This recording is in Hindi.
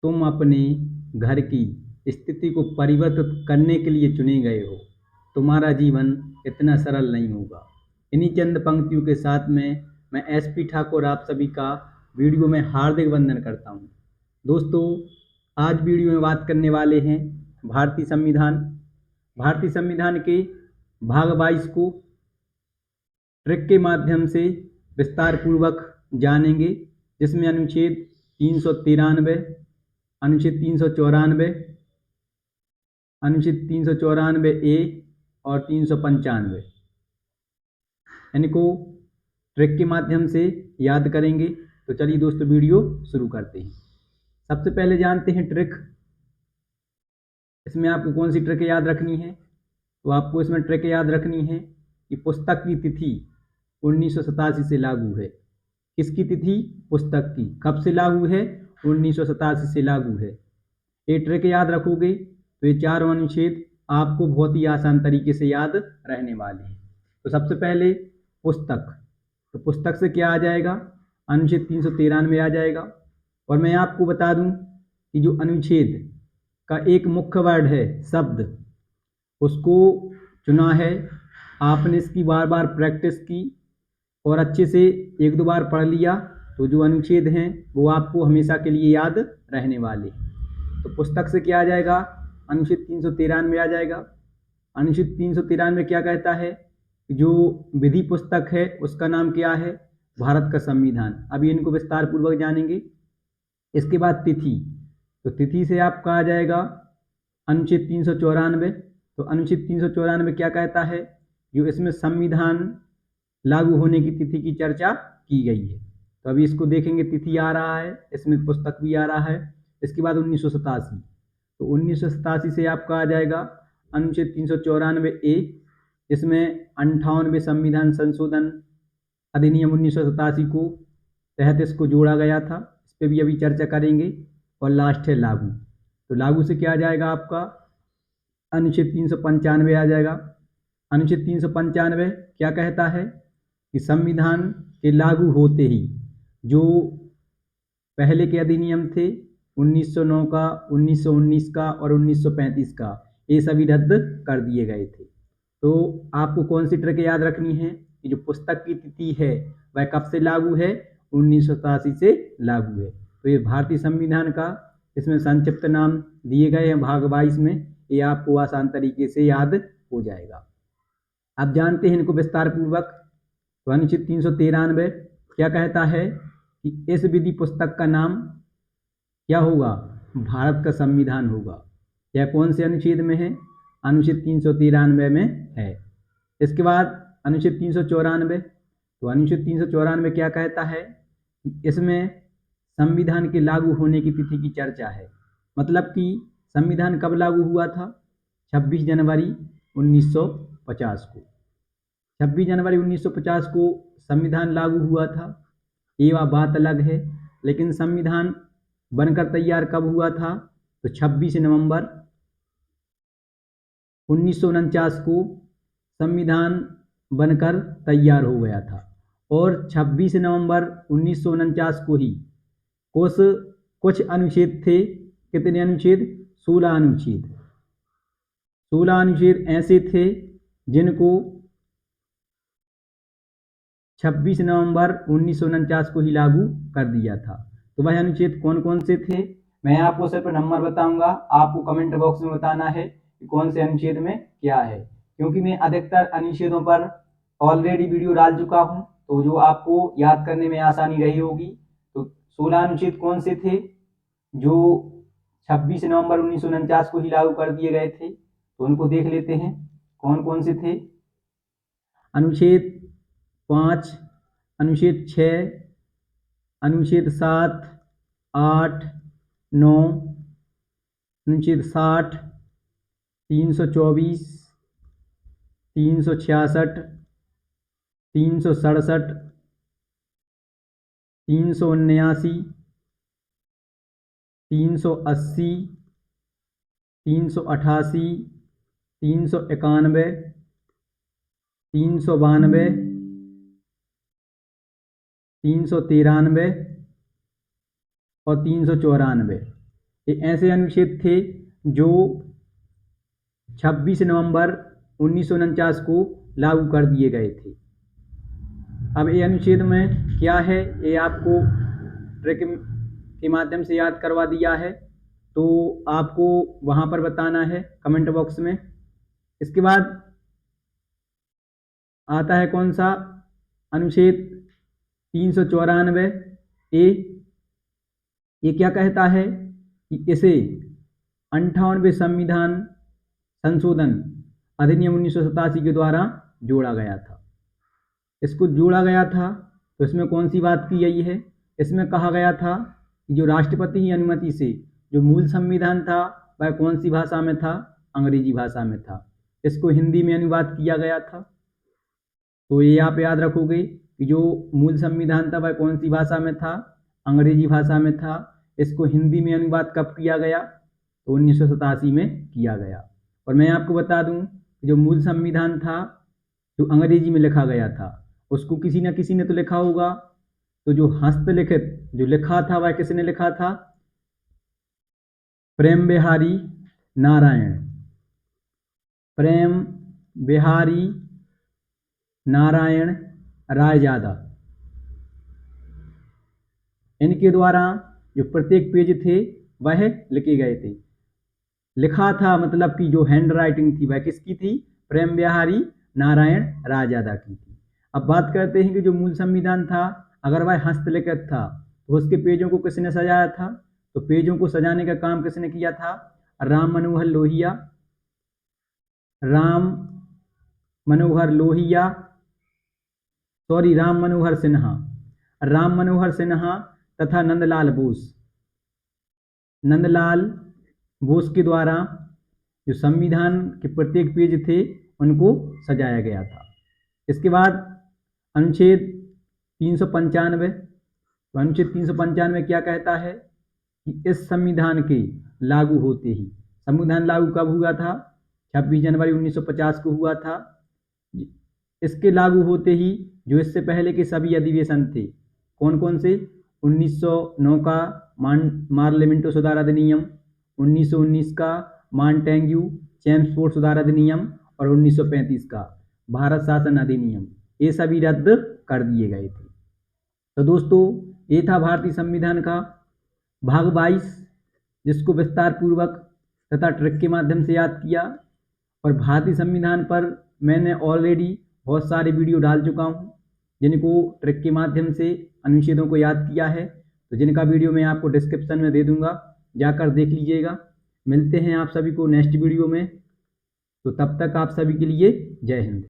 तुम अपने घर की स्थिति को परिवर्तित करने के लिए चुने गए हो। तुम्हारा जीवन इतना सरल नहीं होगा। इन्हीं चंद पंक्तियों के साथ में मैं एसपी ठाकुर आप सभी का वीडियो में हार्दिक वंदन करता हूँ। दोस्तों, आज वीडियो में बात करने वाले हैं भारतीय संविधान। भारतीय संविधान के भाग 22 को ट्रिक के माध्यम से विस्तार पूर्वक जानेंगे, जिसमें अनुच्छेद 393, अनुच्छेद 394, अनुच्छेद 394A और 395 इनको ट्रिक के माध्यम से याद करेंगे। तो चलिए दोस्तों, वीडियो शुरू करते हैं। सबसे पहले जानते हैं ट्रिक। इसमें आपको कौन सी ट्रिक याद रखनी है? तो आपको इसमें ट्रिक याद रखनी है कि पुस्तक की तिथि 1987 से लागू है। किसकी तिथि? पुस्तक की। कब से लागू है? 1987 से लागू है। ये ट्रिक याद रखोगे तो ये चारों अनुच्छेद आपको बहुत ही आसान तरीके से याद रहने वाले हैं। तो सबसे पहले पुस्तक, तो पुस्तक से क्या आ जाएगा? अनुच्छेद 393 आ जाएगा। और मैं आपको बता दूं कि जो अनुच्छेद का एक मुख्य वर्ड है शब्द, उसको चुना है आपने। इसकी बार बार प्रैक्टिस की और अच्छे से एक दो बार पढ़ लिया तो जो अनुच्छेद हैं वो आपको हमेशा के लिए याद रहने वाले। तो पुस्तक से क्या आ जाएगा? अनुच्छेद 393 आ जाएगा। अनुच्छेद 393 क्या कहता है? जो विधि पुस्तक है उसका नाम क्या है? भारत का संविधान। अभी इनको विस्तार पूर्वक जानेंगे। इसके बाद तिथि, तो तिथि से आपका आ जाएगा अनुच्छेद 394। तो अनुच्छेद 394 क्या कहता है? जो इसमें संविधान लागू होने की तिथि की चर्चा की गई है। तो अभी इसको देखेंगे। तिथि आ रहा है, इसमें पुस्तक भी आ रहा है। इसके बाद 1987, तो 1987 से आपका आ जाएगा अनुच्छेद 394A। इसमें 58वें संविधान संशोधन अधिनियम 1987 को तहत इसको जोड़ा गया था। इस पर भी अभी चर्चा करेंगे। और लास्ट है लागू। तो लागू से क्या आ जाएगा आपका? अनुच्छेद 395 आ जाएगा। अनुच्छेद 395 क्या कहता है? कि संविधान के लागू होते ही जो पहले के अधिनियम थे 1909 का, 1919 का और 1935 का, ये सभी रद्द कर दिए गए थे। तो आपको कौन सी ट्रिक याद रखनी है कि जो पुस्तक की तिथि है वह कब से लागू है? 1987 से लागू है। तो ये भारतीय संविधान का इसमें संक्षिप्त नाम दिए गए हैं भाग 22 में। ये आपको आसान तरीके से याद हो जाएगा। आप जानते हैं इनको विस्तार पूर्वक। तो अनुच्छेद 393 क्या कहता है? कि इस विधि पुस्तक का नाम क्या होगा? भारत का संविधान होगा। यह कौन से अनुच्छेद में है? अनुच्छेद 393 में है। इसके बाद अनुच्छेद 394, तो अनुच्छेद 394 क्या कहता है? कि इसमें संविधान के लागू होने की तिथि की चर्चा है। मतलब कि संविधान कब लागू हुआ था? 26 जनवरी 1950 को। 26 जनवरी 1950 को संविधान लागू हुआ था, ये बात अलग है। लेकिन संविधान बनकर तैयार कब हुआ था? तो 26 नवंबर 1949 को संविधान बनकर तैयार हो गया था। और 26 नवंबर 1949 को ही कुछ अनुच्छेद थे। कितने अनुच्छेद? 16 अनुच्छेद। 16 अनुच्छेद ऐसे थे जिनको 26 नवंबर 1949 को ही लागू कर दिया था। तो वह अनुच्छेद कौन कौन से थे? मैं आपको सिर्फ नंबर बताऊंगा, आपको कमेंट बॉक्स में बताना है कि कौन से अनुच्छेद में क्या है, क्योंकि मैं अधिकतर अनुच्छेदों पर ऑलरेडी वीडियो डाल चुका हूं, तो जो आपको याद करने में आसानी रही होगी। तो 16 अनुच्छेद कौन से थे जो 26 नवंबर 1949 को ही लागू कर दिए गए थे? तो उनको देख लेते हैं कौन कौन से थे। अनुच्छेद 5, अनुच्छेद 6, अनुच्छेद 7, 8, 9, अनुच्छेद 60, 324, 366, 367, 379, 380, 388, 391, 392, 393 और 394। ये ऐसे अनुच्छेद थे जो 26 नवंबर 1949 को लागू कर दिए गए थे। अब ये अनुच्छेद में क्या है ये आपको ट्रिक के माध्यम से याद करवा दिया है, तो आपको वहाँ पर बताना है कमेंट बॉक्स में। इसके बाद आता है कौन सा अनुच्छेद 394 ए। ये क्या कहता है कि इसे 58वें संविधान संशोधन अधिनियम 1987 के द्वारा जोड़ा गया था। इसको जोड़ा गया था तो इसमें कौन सी बात की गई है, इसमें कहा गया था कि जो राष्ट्रपति की अनुमति से जो मूल संविधान था वह कौन सी भाषा में था, अंग्रेजी भाषा में था। इसको हिंदी में अनुवाद किया गया था। तो ये आप याद रखोगे कि जो मूल संविधान था वह कौन सी भाषा में था, अंग्रेजी भाषा में था। इसको हिंदी में अनुवाद कब किया गया, तो 1987 में किया गया। और मैं आपको बता दूं कि जो मूल संविधान था जो अंग्रेजी में लिखा गया था उसको किसी न किसी ने तो लिखा होगा। तो जो हस्तलिखित जो लिखा था वह किसने लिखा था, प्रेम बिहारी नारायण। प्रेम बिहारी नारायण रायजादा, इनके द्वारा जो प्रत्येक पेज थे वह लिखे गए थे। लिखा था मतलब कि जो हैंड राइटिंग थी वह किसकी थी, प्रेम बिहारी नारायण रायजादा की थी। अब बात करते हैं कि जो मूल संविधान था अगर वह हस्तलिखित था तो उसके पेजों को किसने सजाया था, तो पेजों को सजाने का काम किसने किया था, राम मनोहर लोहिया। राम मनोहर सिन्हा, राम मनोहर सिन्हा तथा नंदलाल बोस के द्वारा जो संविधान के प्रत्येक पेज थे उनको सजाया गया था। इसके बाद अनुच्छेद 395, तो अनुच्छेद 395 क्या कहता है कि इस संविधान के लागू होते ही, संविधान लागू कब हुआ था, 26 जनवरी 1950 को हुआ था। इसके लागू होते ही जो इससे पहले के सभी अधिवेशन थे कौन कौन से, 1909 का मार्लिमेंटो सुधार अधिनियम, 1919 का मॉन्टेग्यू चेम्सफोर्ड सुधार अधिनियम और 1935 का भारत शासन अधिनियम, ये सभी रद्द कर दिए गए थे। तो दोस्तों ये था भारतीय संविधान का भाग 22, जिसको विस्तार पूर्वक तथा ट्रिक के माध्यम से याद किया। और भारतीय संविधान पर मैंने ऑलरेडी बहुत सारे वीडियो डाल चुका हूँ जिनको ट्रिक के माध्यम से अनुच्छेदों को याद किया है, तो जिनका वीडियो मैं आपको डिस्क्रिप्शन में दे दूंगा, जाकर देख लीजिएगा। मिलते हैं आप सभी को नेक्स्ट वीडियो में, तो तब तक आप सभी के लिए जय हिंद।